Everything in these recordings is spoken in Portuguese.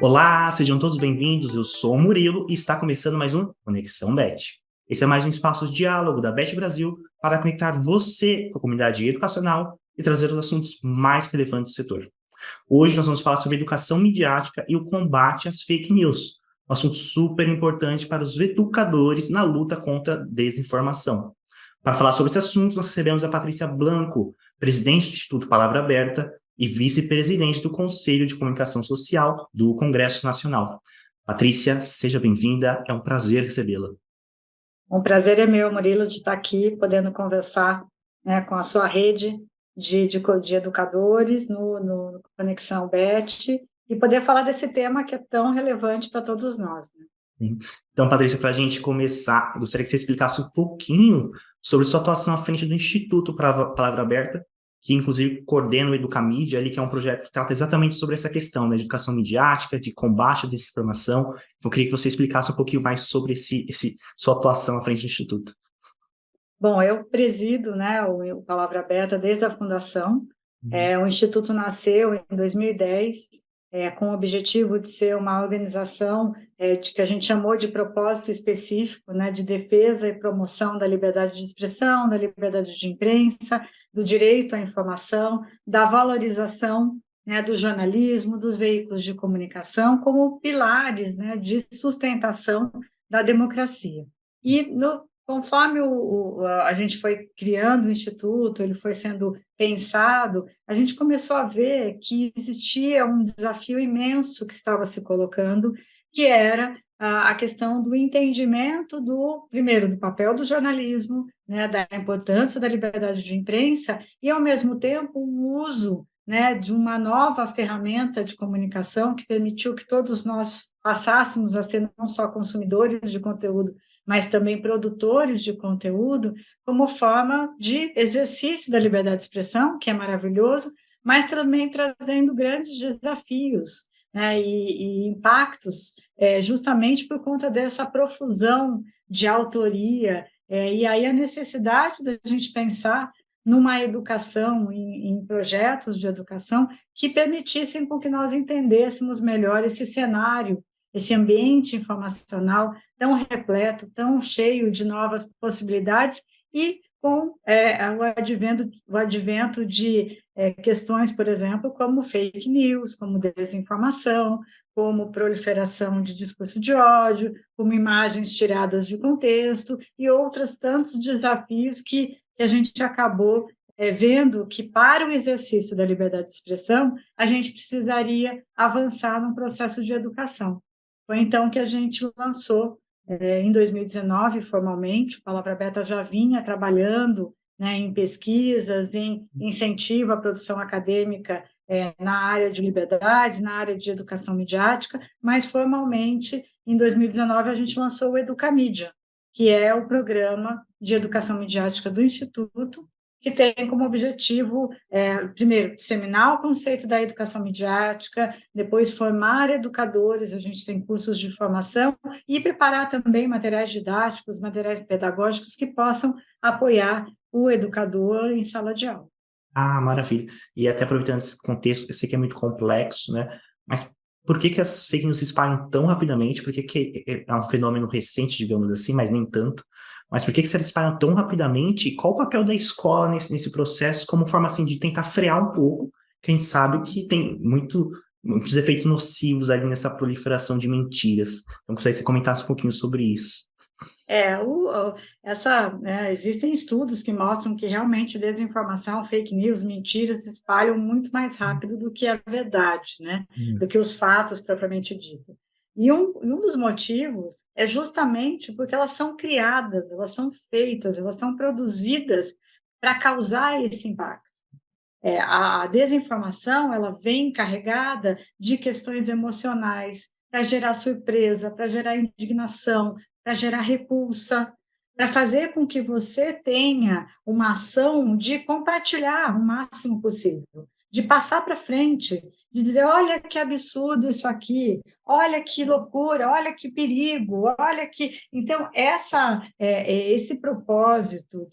Olá, sejam todos bem-vindos. Eu sou o Murilo e está começando mais um Conexão Bet. Esse é mais um espaço de diálogo da Bet Brasil para conectar você com a comunidade educacional e trazer os assuntos mais relevantes do setor. Hoje nós vamos falar sobre educação midiática e o combate às fake news, um assunto super importante para os educadores na luta contra a desinformação. Para falar sobre esse assunto, nós recebemos a Patrícia Blanco, presidente do Instituto Palavra Aberta e vice-presidente do Conselho de Comunicação Social do Congresso Nacional. Patrícia, seja bem-vinda, é um prazer recebê-la. Um prazer é meu, Murilo, de estar aqui podendo conversar, né, com a sua rede de educadores no Conexão Bet e poder falar desse tema que é tão relevante para todos nós, né? Então, Patrícia, para a gente começar, eu gostaria que você explicasse um pouquinho sobre sua atuação à frente do Instituto Palavra Aberta, que inclusive coordena o Educamídia, ali, que é um projeto que trata exatamente sobre essa questão da educação midiática, de combate à desinformação. Então, eu queria que você explicasse um pouquinho mais sobre sua atuação à frente do Instituto. Bom, eu presido, né, o Palavra Aberta desde a fundação. O Instituto nasceu em 2010, com o objetivo de ser uma organização que a gente chamou de propósito específico, né, de defesa e promoção da liberdade de expressão, da liberdade de imprensa, do direito à informação, da valorização, né, do jornalismo, dos veículos de comunicação como pilares, né, de sustentação da democracia. E conforme a gente foi criando o Instituto, ele foi sendo pensado, a gente começou a ver que existia um desafio imenso que estava se colocando, que era a questão do entendimento primeiro, do papel do jornalismo, né, da importância da liberdade de imprensa e, ao mesmo tempo, o uso, né, de uma nova ferramenta de comunicação que permitiu que todos nós passássemos a ser não só consumidores de conteúdo, mas também produtores de conteúdo, como forma de exercício da liberdade de expressão, que é maravilhoso, mas também trazendo grandes desafios, né, e impactos, justamente por conta dessa profusão de autoria, e aí a necessidade da gente pensar numa educação, em projetos de educação que permitissem com que nós entendêssemos melhor esse cenário, esse ambiente informacional tão repleto, tão cheio de novas possibilidades e com o advento de questões, por exemplo, como fake news, como desinformação, como proliferação de discurso de ódio, como imagens tiradas de contexto e outros tantos desafios que a gente acabou vendo que, para o exercício da liberdade de expressão, a gente precisaria avançar num processo de educação. Foi então que a gente lançou, em 2019, formalmente. O Palavra Aberta já vinha trabalhando, né, em pesquisas, em incentivo à produção acadêmica na área de liberdades, na área de educação midiática, mas formalmente, em 2019, a gente lançou o Educamídia, que é o programa de educação midiática do Instituto, que tem como objetivo, primeiro, disseminar o conceito da educação midiática, depois formar educadores, a gente tem cursos de formação, e preparar também materiais didáticos, materiais pedagógicos que possam apoiar o educador em sala de aula. Ah, maravilha. E até aproveitando esse contexto, eu sei que é muito complexo, né? Mas por que que as fake news se espalham tão rapidamente? Por que que é um fenômeno recente, digamos assim, mas nem tanto? Mas por que que se espalham tão rapidamente? E qual o papel da escola nesse processo, como forma assim de tentar frear um pouco? Que a gente sabe que tem muitos efeitos nocivos ali nessa proliferação de mentiras. Então, gostaria que você comentasse um pouquinho sobre isso. É, existem estudos que mostram que realmente desinformação, fake news, mentiras se espalham muito mais rápido do que a verdade, né? Do que os fatos propriamente dito. E um dos motivos é justamente porque elas são criadas, elas são feitas, elas são produzidas para causar esse impacto. A desinformação, ela vem carregada de questões emocionais, para gerar surpresa, para gerar indignação, para gerar repulsa, para fazer com que você tenha uma ação de compartilhar o máximo possível, de passar para frente, de dizer, olha que absurdo isso aqui, olha que loucura, olha que perigo, olha que... Então, esse propósito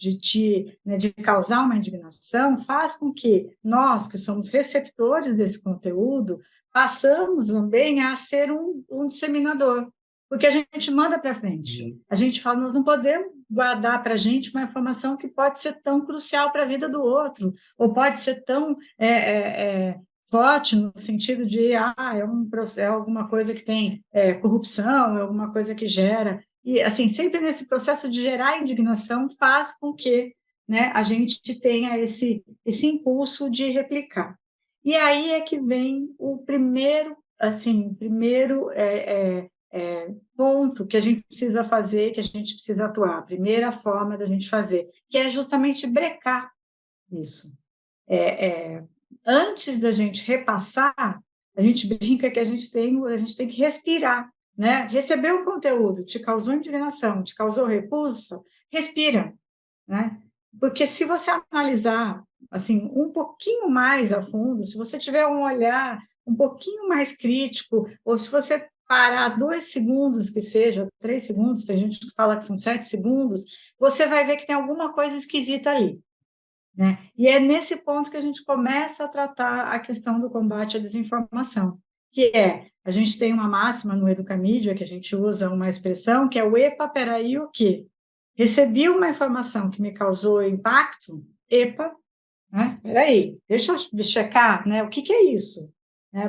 né, de causar uma indignação faz com que nós, que somos receptores desse conteúdo, passamos também a ser um disseminador, porque a gente manda para frente. A gente fala, nós não podemos guardar para a gente uma informação que pode ser tão crucial para a vida do outro, ou pode ser tão forte no sentido de é alguma coisa que tem corrupção, é alguma coisa que gera. E, assim, sempre nesse processo de gerar indignação faz com que, né, a gente tenha esse impulso de replicar. E aí é que vem o primeiro, assim, ponto que a gente precisa fazer, que a gente precisa atuar, a primeira forma da gente fazer, que é justamente brecar isso. Antes da gente repassar, a gente brinca que a gente tem que respirar, né? Receber o conteúdo, te causou indignação, te causou repulsa, respira, né? Porque se você analisar assim um pouquinho mais a fundo, se você tiver um olhar um pouquinho mais crítico, ou se você parar 2 segundos, que seja 3 segundos, tem gente que fala que são 7 segundos, você vai ver que tem alguma coisa esquisita ali, né? E é nesse ponto que a gente começa a tratar a questão do combate à desinformação, que a gente tem uma máxima no Educamídia, que a gente usa uma expressão, que é o epa, peraí, o quê? Recebi uma informação que me causou impacto, epa, né? Peraí, deixa eu checar, né? O que é isso?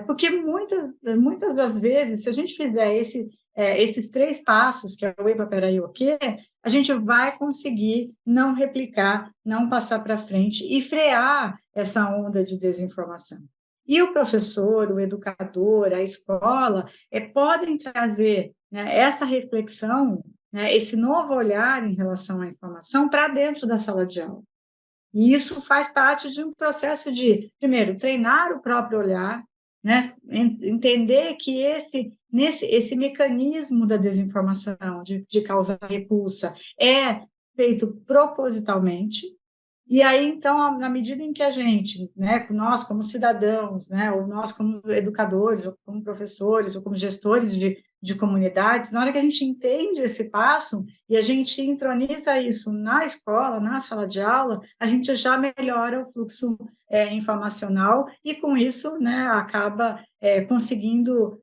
Porque muitas das vezes, se a gente fizer esses 3 passos, que é o epa, peraí, o quê? A gente vai conseguir não replicar, não passar para frente e frear essa onda de desinformação. E o professor, o educador, a escola, podem trazer, né, essa reflexão, né, esse novo olhar em relação à informação para dentro da sala de aula. E isso faz parte de um processo de, primeiro, treinar o próprio olhar, né? Entender que esse mecanismo da desinformação, de causar repulsa, é feito propositalmente. E aí, então, na medida em que a gente, né, nós como cidadãos, né, ou nós como educadores, ou como professores, ou como gestores de comunidades, na hora que a gente entende esse passo e a gente introniza isso na escola, na sala de aula, a gente já melhora o fluxo informacional e, com isso, né, acaba conseguindo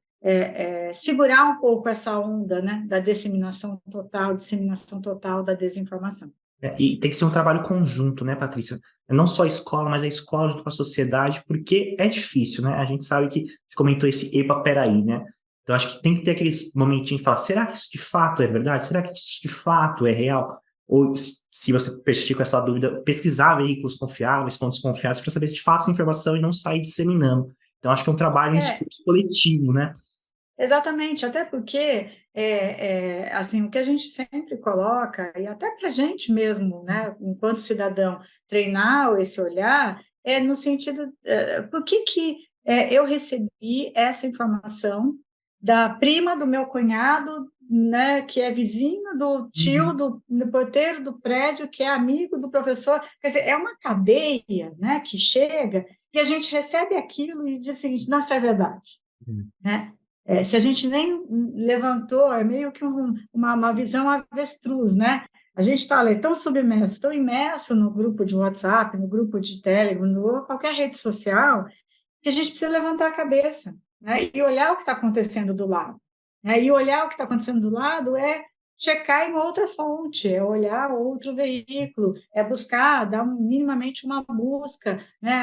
segurar um pouco essa onda, né, da disseminação total da desinformação. E tem que ser um trabalho conjunto, né, Patrícia? Não só a escola, mas a escola junto com a sociedade, porque é difícil, né? A gente sabe que você comentou esse epa, peraí, né? Então, acho que tem que ter aqueles momentinhos de falar, será que isso de fato é verdade? Será que isso de fato é real? Ou, se você persistir com essa dúvida, pesquisar veículos confiáveis, fontes confiáveis, para saber se de fato essa informação e não sair disseminando. Então, acho que é um trabalho em esforço coletivo, né? Exatamente, até porque assim, o que a gente sempre coloca, e até para a gente mesmo, né, enquanto cidadão, treinar esse olhar, no sentido, por que eu recebi essa informação da prima do meu cunhado, né, que é vizinho do tio, do porteiro do prédio, que é amigo do professor, quer dizer, é uma cadeia, né, que chega, e a gente recebe aquilo e diz o seguinte, não, isso é verdade, né? Se a gente nem levantou, é meio que uma visão avestruz, né? A gente está ali tão submerso, tão imerso no grupo de WhatsApp, no grupo de Telegram, no qualquer rede social, que a gente precisa levantar a cabeça, né? E olhar o que está acontecendo do lado. Né? E olhar o que está acontecendo do lado é checar em outra fonte, é olhar outro veículo, é buscar, dar minimamente uma busca, né?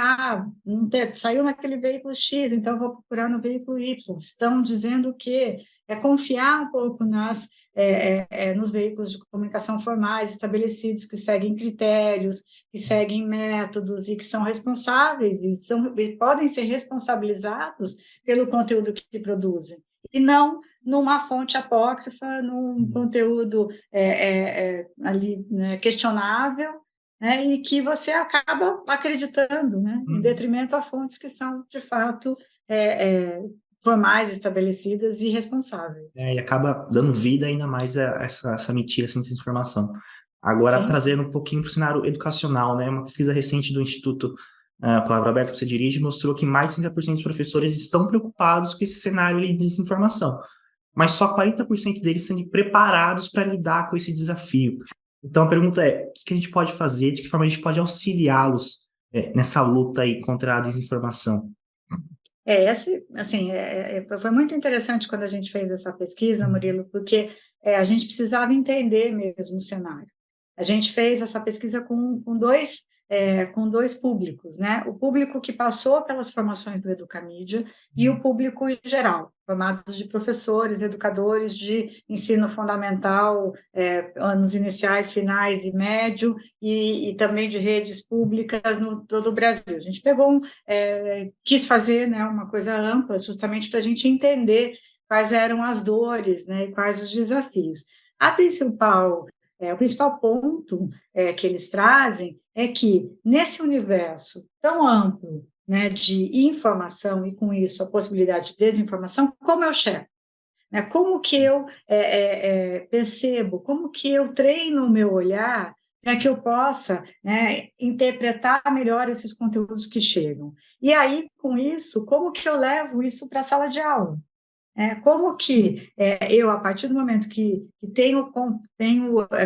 Saiu naquele veículo X, então vou procurar no veículo Y. Estão dizendo que confiar um pouco nos veículos de comunicação formais estabelecidos, que seguem critérios, que seguem métodos e que são responsáveis e podem ser responsabilizados pelo conteúdo que produzem. E não numa fonte apócrifa, num conteúdo ali, né, questionável, né, e que você acaba acreditando, né, em detrimento a fontes que são, de fato, formais, estabelecidas e responsáveis. E acaba dando vida ainda mais a essa mentira, essa desinformação. Agora, Sim. trazendo um pouquinho para o cenário educacional, né? Uma pesquisa recente do Instituto Palavra Aberta, que você dirige, mostrou que mais de 50% dos professores estão preocupados com esse cenário de desinformação, mas só 40% deles estão preparados para lidar com esse desafio. Então, a pergunta é, o que a gente pode fazer, de que forma a gente pode auxiliá-los nessa luta aí contra a desinformação? Assim, foi muito interessante quando a gente fez essa pesquisa, Murilo, porque a gente precisava entender mesmo o cenário. A gente fez essa pesquisa com dois públicos, né? O público que passou pelas formações do Educamídia e o público em geral, formados de professores, educadores de ensino fundamental, anos iniciais, finais e médio, e também de redes públicas no todo o Brasil. A gente quis fazer, né, uma coisa ampla, justamente para a gente entender quais eram as dores, né, e quais os desafios. O principal ponto que eles trazem é que, nesse universo tão amplo, né, de informação, e com isso a possibilidade de desinformação, como eu checo? Né? Como que eu percebo, como que eu treino o meu olhar para que eu possa, né, interpretar melhor esses conteúdos que chegam? E aí, com isso, como que eu levo isso para a sala de aula? Como que eu, a partir do momento que tenho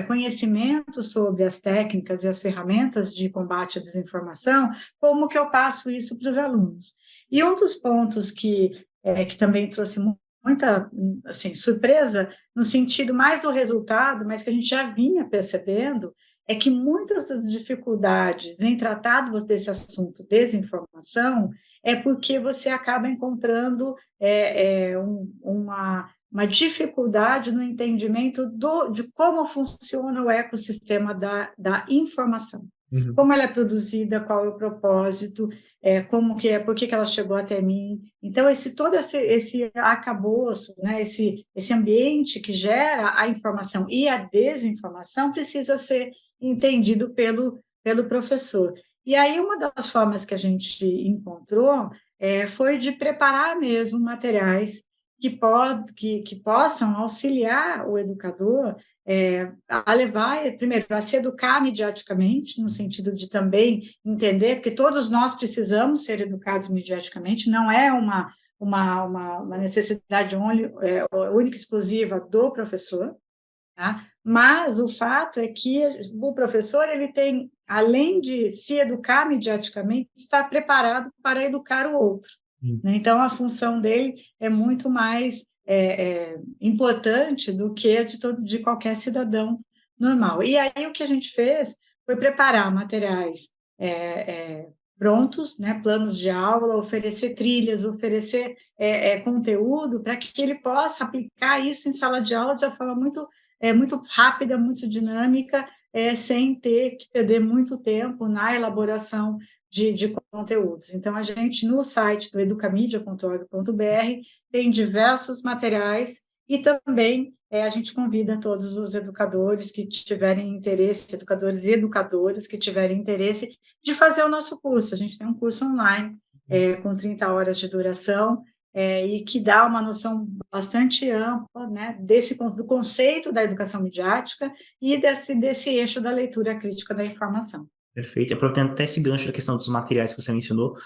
conhecimento sobre as técnicas e as ferramentas de combate à desinformação, como que eu passo isso para os alunos? E um dos pontos que também trouxe muita assim, surpresa, no sentido mais do resultado, mas que a gente já vinha percebendo, é que muitas das dificuldades em tratar desse assunto, desinformação, é porque você acaba encontrando uma dificuldade no entendimento de como funciona o ecossistema da informação. Uhum. Como ela é produzida, qual é o propósito, como que por que ela chegou até mim. Então, todo esse arcabouço, né, esse ambiente que gera a informação e a desinformação precisa ser entendido pelo professor. E aí, uma das formas que a gente encontrou foi de preparar mesmo materiais que possam auxiliar o educador a levar, primeiro, a se educar mediaticamente, no sentido de também entender, porque todos nós precisamos ser educados mediaticamente, não é uma necessidade única e exclusiva do professor, tá? Mas o fato é que o professor ele tem, além de se educar mediaticamente, estar preparado para educar o outro. Uhum. Né? Então, a função dele é muito mais importante do que de qualquer cidadão normal. E aí, o que a gente fez foi preparar materiais prontos, né, planos de aula, oferecer trilhas, oferecer conteúdo para que ele possa aplicar isso em sala de aula de uma forma muito rápida, muito dinâmica, sem ter que perder muito tempo na elaboração de conteúdos. Então, a gente, no site do educamedia.org.br, tem diversos materiais e também a gente convida todos os educadores que tiverem interesse, educadores e educadoras que tiverem interesse, de fazer o nosso curso. A gente tem um curso online com 30 horas de duração, e que dá uma noção bastante ampla, né, do conceito da educação midiática e desse eixo da leitura crítica da informação. Perfeito. Aproveitando até esse gancho da questão dos materiais que você mencionou,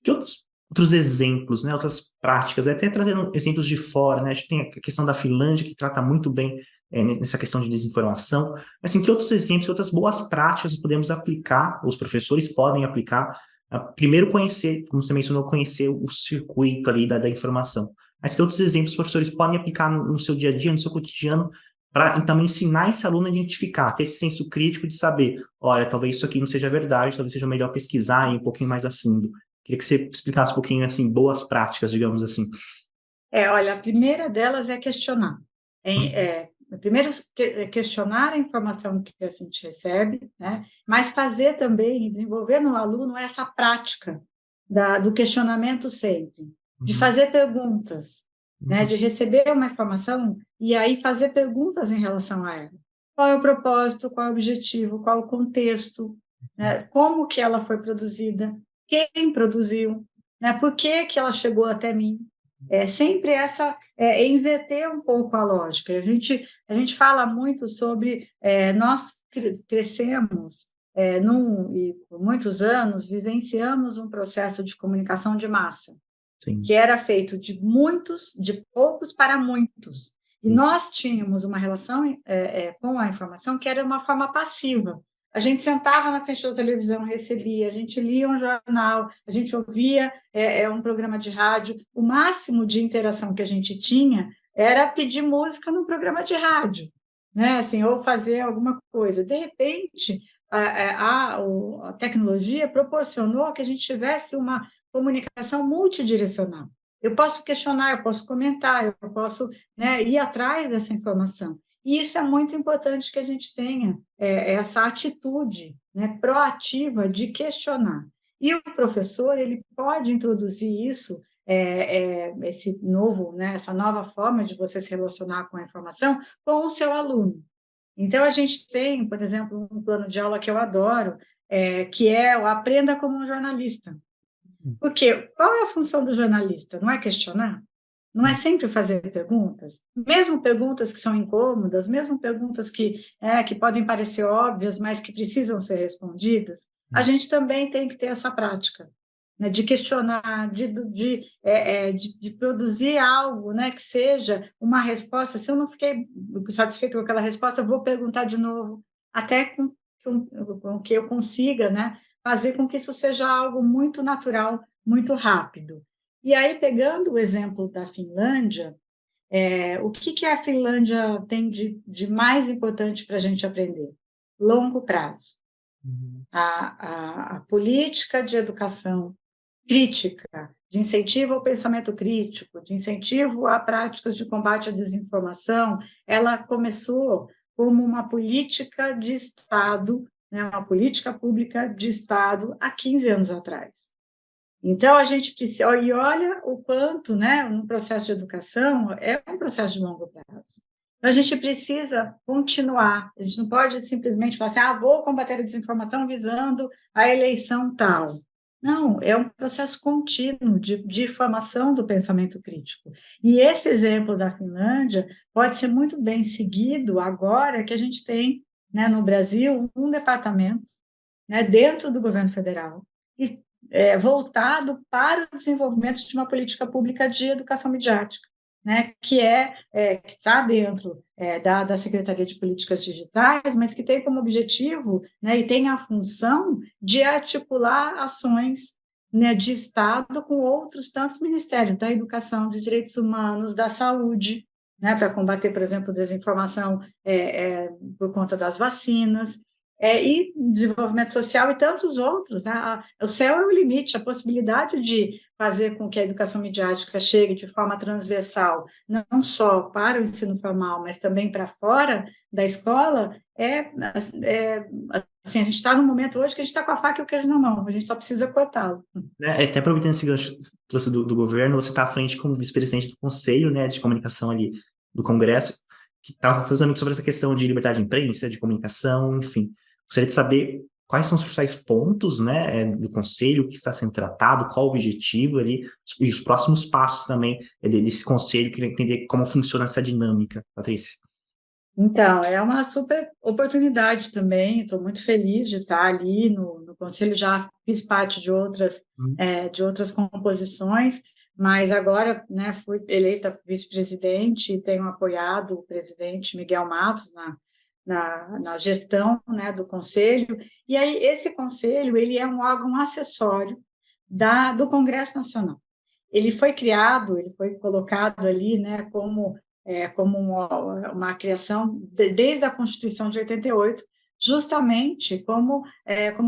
que outros exemplos, né, outras práticas, até trazendo exemplos de fora, né, a gente tem a questão da Finlândia, que trata muito bem nessa questão de desinformação, mas assim, que outros exemplos, que outras boas práticas podemos aplicar, os professores podem aplicar, primeiro conhecer, como você mencionou, conhecer o circuito ali da informação, mas que outros exemplos os professores podem aplicar no seu dia a dia, no seu cotidiano, para então ensinar esse aluno a identificar, ter esse senso crítico de saber, olha, talvez isso aqui não seja verdade, talvez seja melhor pesquisar e ir um pouquinho mais a fundo. Queria que você explicasse um pouquinho, assim, boas práticas, digamos assim. Olha, a primeira delas é questionar. Primeiro, questionar a informação que a gente recebe, né? Mas fazer também, desenvolver no aluno essa prática do questionamento sempre, de fazer perguntas, né? De receber uma informação e aí fazer perguntas em relação a ela. Qual é o propósito, qual é o objetivo, qual é o contexto, né? Como que ela foi produzida, quem produziu, né? Por que ela chegou até mim? Sempre inverter um pouco a lógica. A gente fala muito sobre nós crescemos e por muitos anos vivenciamos um processo de comunicação de massa, Sim. que era feito de poucos para muitos. E nós tínhamos uma relação com a informação que era uma forma passiva. A gente sentava na frente da televisão, recebia, a gente lia um jornal, a gente ouvia um programa de rádio. O máximo de interação que a gente tinha era pedir música num programa de rádio, né? Assim, ou fazer alguma coisa. De repente, a tecnologia proporcionou que a gente tivesse uma comunicação multidirecional. Eu posso questionar, eu posso comentar, eu posso, né, ir atrás dessa informação. E isso é muito importante que a gente tenha essa atitude, né, proativa de questionar. E o professor ele pode introduzir isso, esse novo, né, essa nova forma de você se relacionar com a informação com o seu aluno. Então, a gente tem, por exemplo, um plano de aula que eu adoro, que é o Aprenda como um Jornalista. Porque qual é a função do jornalista? Não é questionar? Não é sempre fazer perguntas? Mesmo perguntas que são incômodas, mesmo perguntas que podem parecer óbvias, mas que precisam ser respondidas, a gente também tem que ter essa prática, né, de questionar, de produzir algo, né, que seja uma resposta. Se eu não fiquei satisfeito com aquela resposta, eu vou perguntar de novo, até com que eu consiga, né, fazer com que isso seja algo muito natural, muito rápido. E aí, pegando o exemplo da Finlândia, o que a Finlândia tem de mais importante para a gente aprender? Longo prazo. A política de educação crítica, de incentivo ao pensamento crítico, de incentivo a práticas de combate à desinformação, ela começou como uma política de Estado, né, uma política pública de Estado há 15 anos atrás. Então, a gente precisa, e olha o quanto, né, um processo de educação é um processo de longo prazo. Então, a gente precisa continuar, a gente não pode simplesmente falar assim, vou combater a desinformação visando a eleição tal. Não, é um processo contínuo de formação do pensamento crítico. E esse exemplo da Finlândia pode ser muito bem seguido agora que a gente tem, né, no Brasil, um departamento, né, dentro do governo federal, e voltado para o desenvolvimento de uma política pública de educação midiática, né, que está dentro da Secretaria de Políticas Digitais, mas que tem como objetivo, né, e tem a função de articular ações, né, de Estado com outros tantos ministérios, da educação, de direitos humanos, da saúde, né, para combater, por exemplo, desinformação por conta das vacinas, e desenvolvimento social e tantos outros, né? O céu é o limite, a possibilidade de fazer com que a educação midiática chegue de forma transversal, não só para o ensino formal, mas também para fora da escola, assim, a gente está num momento hoje que a gente está com a faca e o queijo na mão, a gente só precisa cortá-lo. Até aproveitando esse gancho que você trouxe do governo, você está à frente como vice-presidente do Conselho, né, de Comunicação ali do Congresso, que está justamente sobre essa questão de liberdade de imprensa, de comunicação, enfim. Gostaria de saber quais são os principais pontos, né, do Conselho, que está sendo tratado, qual o objetivo ali, e os próximos passos também desse Conselho, queria entender como funciona essa dinâmica, Patrícia. Então, é uma super oportunidade também, estou muito feliz de estar ali no Conselho, já fiz parte de outras composições, mas agora, né, fui eleita vice-presidente e tenho apoiado o presidente Miguel Matos na gestão, né, do Conselho, e aí esse Conselho, ele é um órgão acessório do Congresso Nacional. Ele foi criado, ele foi colocado ali, né, como uma criação desde a Constituição de 88, justamente como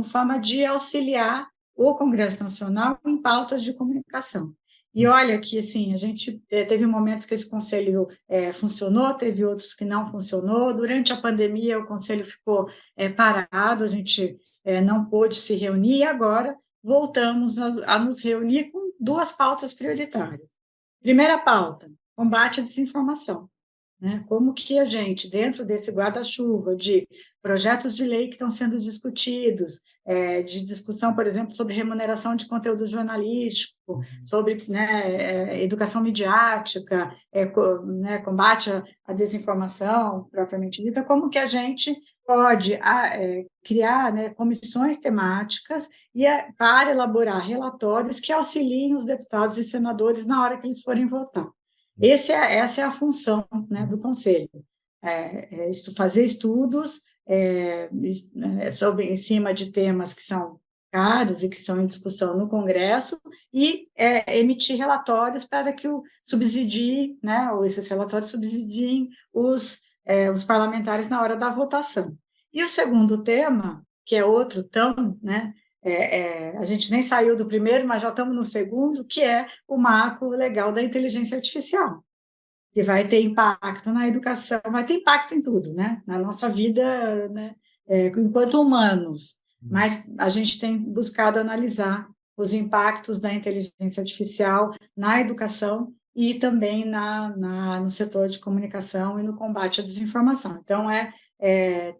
forma de auxiliar o Congresso Nacional em pautas de comunicação. E olha que, assim, a gente teve momentos que esse conselho funcionou, teve outros que não funcionou. Durante a pandemia, o conselho ficou parado, a gente não pôde se reunir, e agora voltamos a nos reunir com duas pautas prioritárias. Primeira pauta, combate à desinformação, né? Como que a gente, dentro desse guarda-chuva de projetos de lei que estão sendo discutidos, de discussão, por exemplo, sobre remuneração de conteúdo jornalístico, sobre, né, educação midiática, né, combate à desinformação propriamente dita, como que a gente pode criar, né, comissões temáticas para elaborar relatórios que auxiliem os deputados e senadores na hora que eles forem votar. Essa é a função, né, do Conselho, fazer estudos em cima de temas que são caros e que são em discussão no Congresso, e emitir relatórios para que subsidie, né, ou esses relatórios subsidiem os parlamentares na hora da votação. E o segundo tema, que é outro tão, né, a gente nem saiu do primeiro, mas já estamos no segundo, que é o marco legal da inteligência artificial, que vai ter impacto na educação, vai ter impacto em tudo, né? Na nossa vida, né? Enquanto humanos. Mas a gente tem buscado analisar os impactos da inteligência artificial na educação e também no setor de comunicação e no combate à desinformação. Então,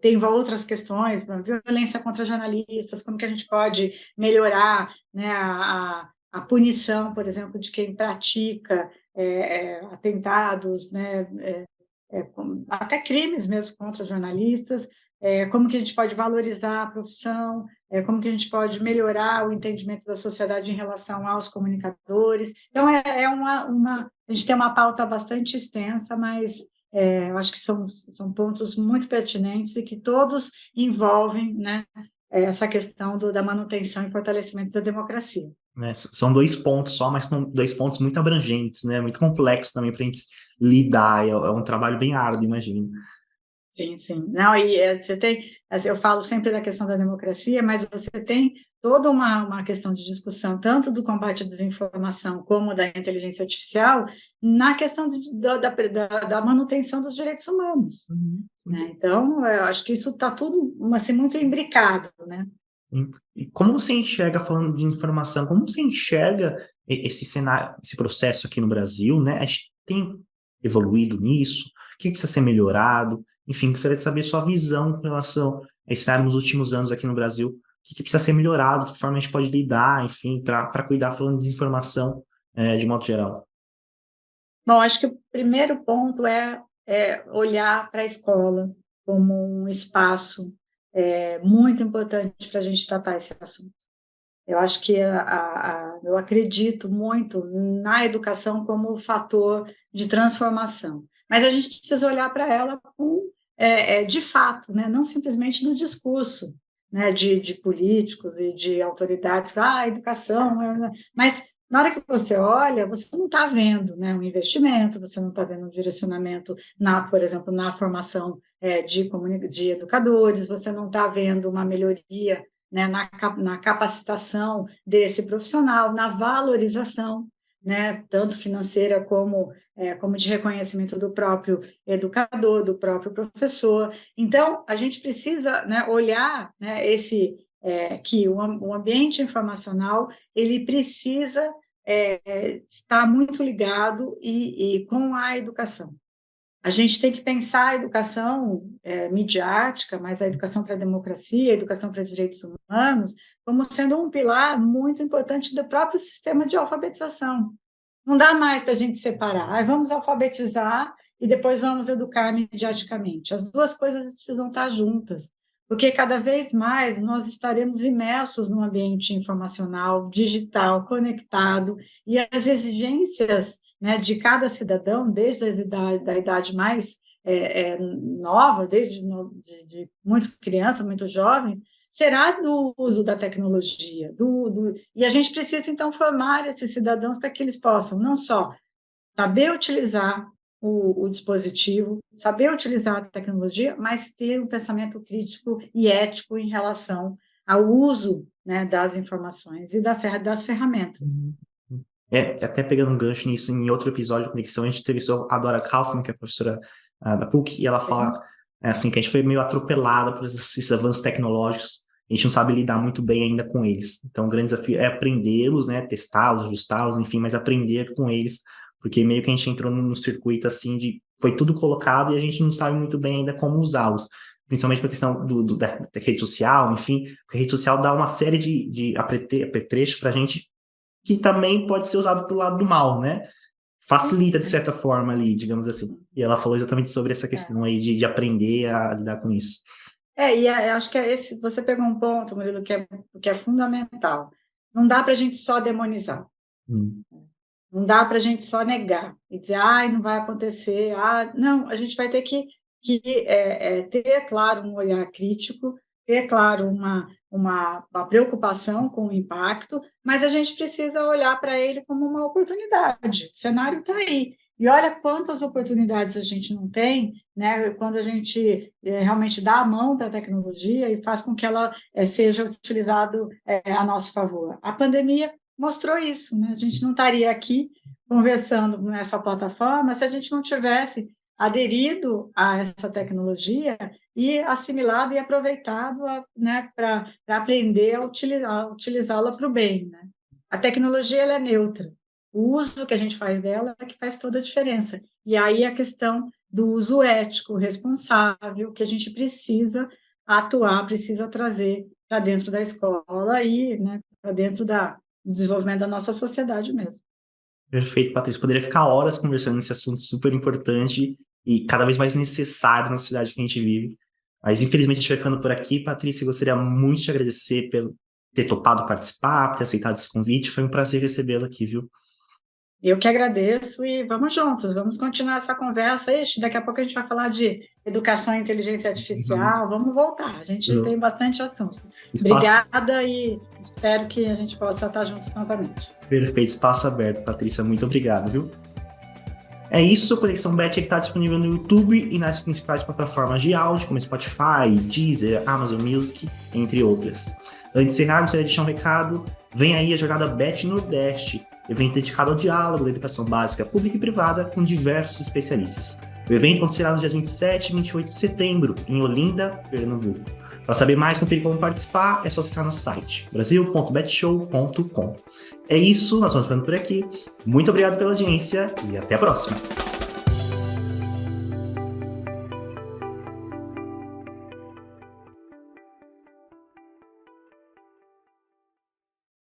tem outras questões, violência contra jornalistas, como que a gente pode melhorar, né, a punição, por exemplo, de quem pratica atentados, né, até crimes mesmo contra jornalistas, como que a gente pode valorizar a profissão, como que a gente pode melhorar o entendimento da sociedade em relação aos comunicadores. Então, a gente tem uma pauta bastante extensa, mas eu acho que são pontos muito pertinentes e que todos envolvem, né, essa questão da manutenção e fortalecimento da democracia. Né? São 2 pontos só, mas são 2 pontos muito abrangentes, né? Muito complexos também para a gente lidar. É um trabalho bem árduo, imagino. Sim, sim. Não, e você tem, assim, eu falo sempre da questão da democracia, mas você tem toda uma questão de discussão, tanto do combate à desinformação como da inteligência artificial, na questão da manutenção dos direitos humanos. Uhum. Né? Então, eu acho que isso está tudo assim, muito imbricado, né? E como você enxerga, falando de informação, como você enxerga esse cenário, esse processo aqui no Brasil, né? A gente tem evoluído nisso? O que precisa ser melhorado? Enfim, gostaria de saber sua visão com relação a estar nos últimos anos aqui no Brasil. O que precisa ser melhorado? De que forma a gente pode lidar, enfim, para cuidar, falando de desinformação, de modo geral? Bom, acho que o primeiro ponto é olhar para a escola como um espaço muito importante para a gente tratar esse assunto. Eu acho que eu acredito muito na educação como fator de transformação, mas a gente precisa olhar para ela de fato, né? Não simplesmente no discurso, né? De políticos e de autoridades, a educação, mas na hora que você olha, você não está vendo, né, um investimento, você não está vendo um direcionamento, por exemplo, na formação de educadores, você não está vendo uma melhoria, né, na capacitação desse profissional, na valorização, né, tanto financeira como de reconhecimento do próprio educador, do próprio professor. Então, a gente precisa, né, olhar, né, que o ambiente informacional ele precisa estar muito ligado e com a educação. A gente tem que pensar a educação midiática, mas a educação para a democracia, a educação para direitos humanos, como sendo um pilar muito importante do próprio sistema de alfabetização. Não dá mais para a gente separar. Vamos alfabetizar e depois vamos educar midiaticamente. As duas coisas precisam estar juntas, porque cada vez mais nós estaremos imersos no ambiente informacional, digital, conectado, e as exigências, né, de cada cidadão, desde da idade mais nova, de muitas crianças, muitos jovens, será do uso da tecnologia. E a gente precisa, então, formar esses cidadãos para que eles possam não só saber utilizar o dispositivo, saber utilizar a tecnologia, mas ter um pensamento crítico e ético em relação ao uso, né, das informações e das ferramentas. Uhum. Até pegando um gancho nisso, em outro episódio de Conexão, a gente entrevistou a Dora Kaufmann, que é a professora da PUC, e ela fala assim, que a gente foi meio atropelada por esses avanços tecnológicos, a gente não sabe lidar muito bem ainda com eles. Então, o grande desafio é aprendê-los, né, testá-los, ajustá-los, enfim, mas aprender com eles, porque meio que a gente entrou num circuito assim de foi tudo colocado e a gente não sabe muito bem ainda como usá-los. Principalmente para a questão da rede social, enfim, porque a rede social dá uma série de apetrechos para a gente que também pode ser usado pro lado do mal, né? Facilita, de certa forma, ali, digamos assim. E ela falou exatamente sobre essa questão aí de aprender a lidar com isso. Eu acho que você pegou um ponto, Murilo, que é fundamental. Não dá para a gente só demonizar. Hum. Não dá para a gente só negar e dizer, não vai acontecer. Não, a gente vai ter que que ter, claro, um olhar crítico, ter, claro, uma preocupação com o impacto, mas a gente precisa olhar para ele como uma oportunidade. O cenário está aí. E olha quantas oportunidades a gente não tem, né, quando a gente realmente dá a mão para a tecnologia e faz com que ela seja utilizada a nosso favor. A pandemia mostrou isso, né? A gente não estaria aqui conversando nessa plataforma se a gente não tivesse aderido a essa tecnologia e assimilado e aproveitado, né, para aprender a utilizá-la para o bem, né? A tecnologia ela é neutra. O uso que a gente faz dela é que faz toda a diferença. E aí a questão do uso ético, responsável, que a gente precisa atuar, precisa trazer para dentro da escola e, né, para dentro do desenvolvimento da nossa sociedade mesmo. Perfeito, Patrícia. Poderia ficar horas conversando nesse assunto super importante e cada vez mais necessário na sociedade que a gente vive. Mas, infelizmente, a gente vai ficando por aqui. Patrícia, eu gostaria muito de te agradecer por ter topado participar, por ter aceitado esse convite. Foi um prazer recebê-la aqui, viu? Eu que agradeço e vamos juntos, vamos continuar essa conversa. Ixi, daqui a pouco a gente vai falar de educação e inteligência artificial, vamos voltar, a gente tem bastante assunto. Espaço... Obrigada e espero que a gente possa estar juntos novamente. Perfeito, espaço aberto, Patrícia, muito obrigado, viu? É isso, a Conexão Bet está disponível no YouTube e nas principais plataformas de áudio, como Spotify, Deezer, Amazon Music, entre outras. Antes de encerrar, gostaria de deixar um recado. Vem aí a jornada Bet Nordeste, evento dedicado ao diálogo da educação básica pública e privada com diversos especialistas. O evento acontecerá nos dias 27 e 28 de setembro, em Olinda, Pernambuco. Para saber mais, conferir como participar, é só acessar nosso site, brasil.betshow.com. É isso, nós vamos ficando por aqui. Muito obrigado pela audiência e até a próxima!